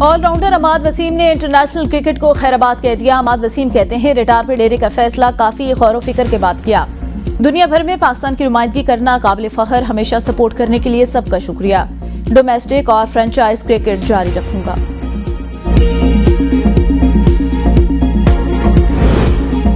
Allrounder Ahmad Wasim ने international cricket को खैराबाद कह दिया। अहमद वसीम कहते हैं, रिटायरमेंट लेने का फैसला काफी गौर फिक्र के बाद किया। दुनिया भर में पाकिस्तान की नुमाइंदगी करना काबिल फख्र, हमेशा सपोर्ट करने के लिए सबका शुक्रिया। डोमेस्टिक और फ्रेंचाइज क्रिकेट जारी रखूंगा।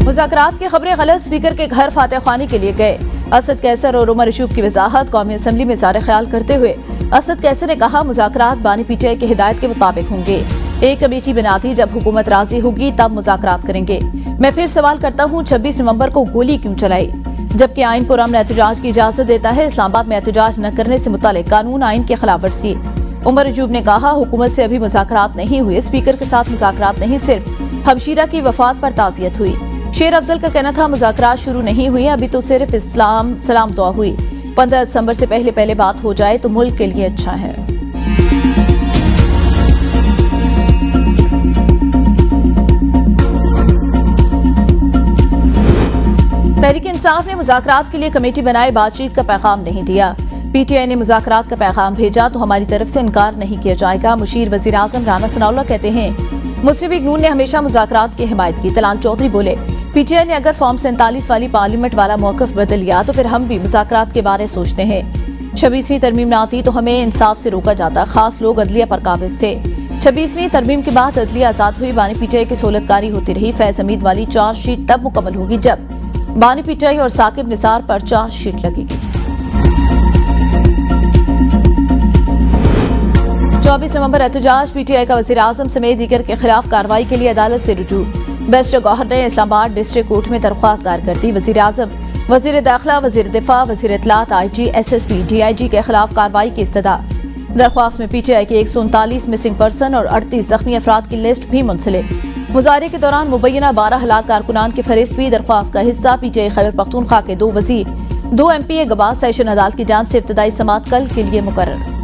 मुज़ाकरात की खबरें गलत, स्पीकर के घर फातह ख्वानी के लिए गए। असद कैसर और उमर अशूब की वजाहत, कौमी असम्बली में ज़ाहिर ख्याल करते हुए असद कैसर ने कहा, मुज़ाकरात बानी पीटीआई की हिदायत के मुताबिक होंगे। एक कमेटी बना दी, जब हुकूमत राजी होगी तब मुज़ाकरात करेंगे। मैं फिर सवाल करता हूँ, 26 नवंबर को गोली क्यों चलाई, जबकि आइन पुरअमन एहतजाज की इजाजत देता है। इस्लामाबाद में एहतजाज न करने से मुतालिक कानून आइन की खिलाफ वर्जी। उमर अशूब ने कहा, हुकूमत से अभी मुज़ाकरात नहीं हुए, स्पीकर के साथ मुज़ाकरात नहीं, सिर्फ हमशीरा की वफात पर ताज़ियत हुई। शेर अफजल का कहना था, मुज़ाकरात शुरू नहीं हुई, अभी तो सिर्फ सलाम दुआ हुई। 15 दिसंबर से पहले बात हो जाए तो मुल्क के लिए अच्छा है। तहरीक इंसाफ ने मुज़ाकरात के लिए कमेटी बनाए, बातचीत का पैगाम नहीं दिया। पीटीआई ने मुज़ाकरात का पैगाम भेजा तो हमारी तरफ से इनकार नहीं किया जाएगा। मुशीर वज़ीर आज़म राना सनाउल्लाह कहते हैं, मुस्लिम लीग नून ने हमेशा मुज़ाकरात की हिमायत की। तलाल चौधरी बोले, पीटीआई ने अगर फॉर्म 47 वाली पार्लियामेंट वाला मौक़िफ़ बदल लिया तो फिर हम भी मुज़ाकरात के बारे सोचते हैं। 26वीं तरमीम न आती तो हमें इंसाफ से रोका जाता, खास लोग अदलिया पर काबिज थे। 26वीं तरमीम के बाद अदलिया आज़ाद हुई, बानी पीटीआई की सहूलतकारी होती रही। फैज़ हमीद वाली चार्जशीट तब मुकम्मल होगी जब बानी पीटीआई और साकिब निसार पर चार्जशीट लगेगी। 24 नवंबर एहतजाज, पीटीआई का वज़ीर आज़म समेत दीगर के खिलाफ कार्रवाई के लिए अदालत से रुजू। बैरिस्टर गौहर ने इस्लामाबाद डिस्ट्रिक्ट कोर्ट में दरख्वास्त दायर कर दी। वज़ीर आज़म, वज़ीर दाखिला, वज़ीर दिफा, वज़ीर इत्तलात, IG, SSP, DIG के खिलाफ कार्रवाई की इस्तदा। दरख्वास्त में पीटीआई के 139 मिसिंग पर्सन और 38 जख्मी अफराद की लिस्ट भी मुंसलिक। मुजाहरे के दौरान मुबैना 12 हलाक कारकुनान की फहरिस्त भी दरख्वास्त का हिस्सा। पीटीआई खैबर पख्तूनख्वा के 2 वज़ीर, 2 MPA गवाह, सेशन अदालत की जांच से इब्तदाई समाअत कल के लिए मुकर्रर।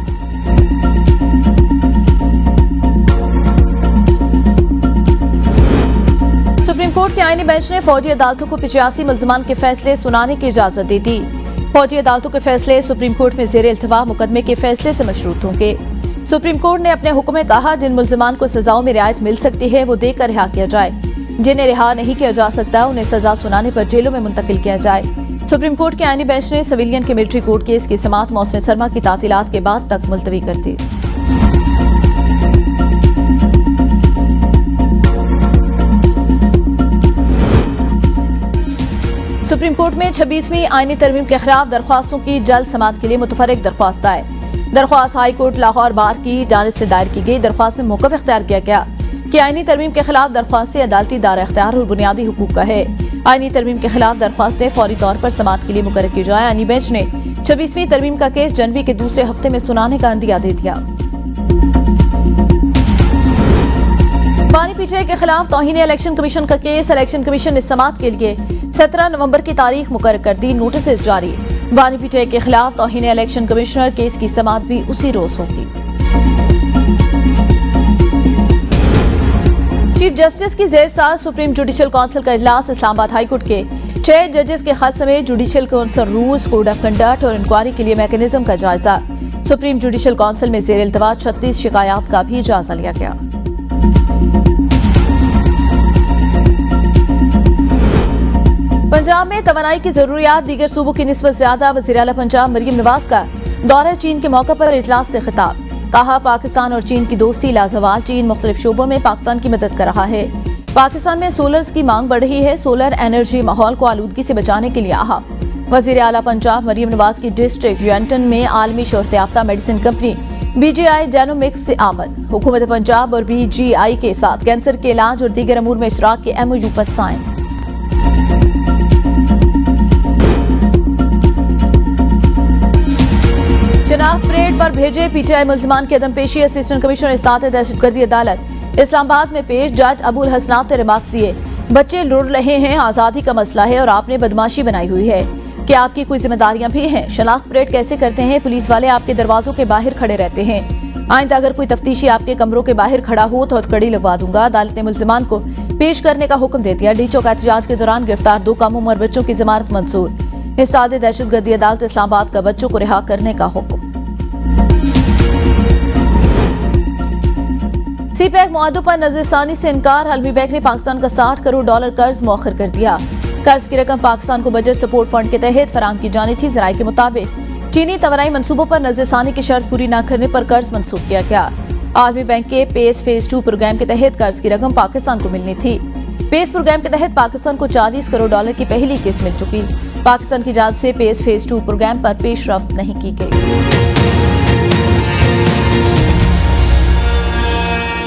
सुप्रीम कोर्ट के आईनी बेंच ने फौजी अदालतों को 85 मुल्ज़िमान के फैसले सुनाने की इजाजत दे दी। फौजी अदालतों के फैसले सुप्रीम कोर्ट में ज़ेर इल्तिवा मुकदमे के फैसले से मशरूत होंगे। सुप्रीम कोर्ट ने अपने हुक्म में कहा, जिन मुल्ज़िमान को सजाओं में रियायत मिल सकती है वो देकर रिहा किया जाए, जिन्हें रिहा नहीं किया जा सकता उन्हें सजा सुनाने पर जेलों में मुंतकिल किया जाए। सुप्रीम कोर्ट के आईनी बेंच ने सिविलियन के मिलिट्री कोर्ट केस की समाअत मौसम सरमा की तातीलात के बाद तक मुलतवी कर दी। सुप्रीम कोर्ट में 26वीं आईनी तरमीम के खिलाफ दरख्वास्तों की जल्द समाअत के लिए मुतफर्रिक दरख्वास्त दायर। दरख्वास्त हाई कोर्ट लाहौर बार की जानिब से दायर की गई। दरख्वास्त में मौक़िफ़ इख्तियार किया गया कि आईनी तरमीम के खिलाफ दरख्वास्तें अदालती दायरा इख्तियार और बुनियादी हुकूक का है। आईनी तरमीम के खिलाफ दरख्वास्तें फौरी तौर पर समाअत के लिए मुकर्रर की जाए। आईनी बेंच ने 26वीं तरमीम का केस जनवरी के दूसरे हफ्ते में सुनाने का अंदिया दे दिया। बानी पीटीआई के खिलाफ तौहीन इलेक्शन कमीशन का केस, इलेक्शन कमीशन ने समाअत के लिए 17 नवंबर की तारीख मुकर्रर कर दी। नोटिस जारी। बानी पीटीआई के खिलाफ तौहीन इलेक्शन कमिश्नर केस की समाअत भी उसी रोज होगी। चीफ जस्टिस की जेर सार सुप्रीम जुडिशल काउंसिल का इजलास। इस्लामाबाद हाई कोर्ट के 6 जजेस के खत समेत judicial council rules, code of conduct और इंक्वायरी के लिए मैकेनिज्म का जायजा। सुप्रीम जुडिशल काउंसिल में जेर इल्तवा 36 शिकायत का भी जायजा लिया गया। पंजाब में तवानाई की जरूरियात दीगर सूबों की निस्बत ज्यादा। वज़ीर आला पंजाब मरियम नवाज का दौरा चीन के मौके पर इजलास से खिताब। कहा, पाकिस्तान और चीन की दोस्ती लाजवाल, चीन मुख्तलिफ शोबों में पाकिस्तान की मदद कर रहा है। पाकिस्तान में सोलर्स की मांग बढ़ रही है, सोलर एनर्जी माहौल को आलूदगी से बचाने के लिए अहम। वज़ीर आला पंजाब मरियम नवाज की डिस्ट्रिक्ट जैंटन में आलमी शोहरत याफ्ता मेडिसिन कंपनी BGI जेनोमिक्स से आमद। हुकूमत पंजाब और BGI के साथ कैंसर के इलाज और दीगर अमूर में इशराक के MOU पर साइन। शनाख्त परेड पर भेजे पीटीआई मुल्ज़िमान की अदमपेशी। असिस्टेंट कमिश्नर साथ दहशतगर्दी अदालत इस्लामाबाद में पेश। जज अबुल हसनात ने रिमार्क्स दिए, बच्चे लुढ़ रहे हैं, आज़ादी का मसला है और आपने बदमाशी बनाई हुई है। क्या आपकी कोई जिम्मेदारियां भी हैं? शनाख्त परेड कैसे करते हैं? पुलिस वाले आपके दरवाजों के बाहर खड़े रहते हैं। आइंदा अगर कोई तफ्तीशी आपके कमरों के बाहर खड़ा हो तो हथकड़ी लगवा दूंगा। अदालत ने मुल्ज़िमान को पेश करने का हुक्म दे दिया। डी चौक एहतजाज के दौरान गिरफ्तार 2 कम उम्र बच्चों की जमानत मंजूर। इस्ताद दहशतगर्दी अदालत इस्लामाबाद का बच्चों को रिहा करने का हुक्म। सीपैक मुआहदों पर नजरसानी से इनकार। आलमी बैंक ने पाकिस्तान का $60 करोड़ कर्ज मौखर कर दिया। कर्ज की रकम पाकिस्तान को बजट सपोर्ट फंड के तहत फराहम की जानी थी। जराये के मुताबिक चीनी तवानाई मंसूबों पर नजरसानी की शर्त पूरी न करने पर कर्ज मंसूख किया गया। आलमी बैंक के पेस फेज 2 प्रोग्राम के तहत कर्ज की रकम पाकिस्तान को मिलनी थी। पेस प्रोग्राम के तहत पाकिस्तान को $40 करोड़ की पहली किस्त मिल चुकी। पाकिस्तान की जानिब से पेस फेज 2 प्रोग्राम पर पेशरफ्त नहीं की गई।